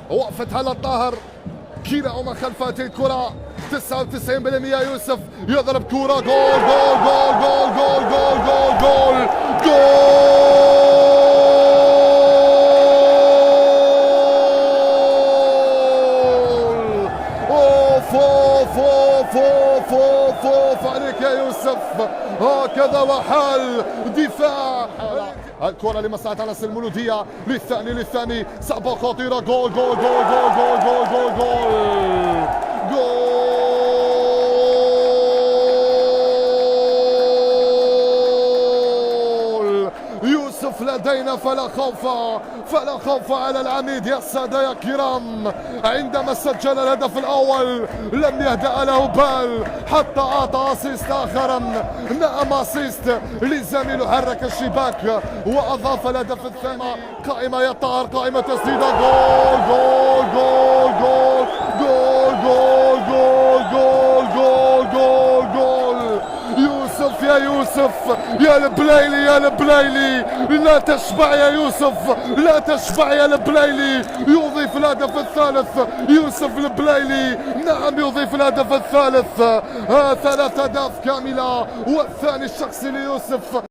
وقفت هلا الطاهر كلاهما خلف هذه الكرة 99% يوسف يضرب كرة جول جول جول جول جول جول جول جول جول اوف اوف اوف اوف اوف اوف عليك يا يوسف، هكذا وحال دفاع. الكرة لمصلحة انس المولودية للثاني صعبة خطيرة جول جول جول جول جول جول جول جول جول يوسف لدينا فلا خوف على العميد يا السادة يا كرام. عندما سجل الهدف الأول لم يهدأ له بال حتى أعطى أسيست آخرا، نعم أسيست لزميله، حرك الشباك وأضاف الهدف الثاني. قائمة يا طاهر، قائمة تسديدة جول جول جول جول جول جول جول جول جول جول جول يوسف يا يوسف يا البليلي يا البليلي، لا تشبع يا يوسف، لا تشبع يا البليلي. يضيف الهدف الثالث يوسف البليلي، نعم يضيف الهدف الثالث. 3 أهداف كاملة والثاني الشخصي ليوسف.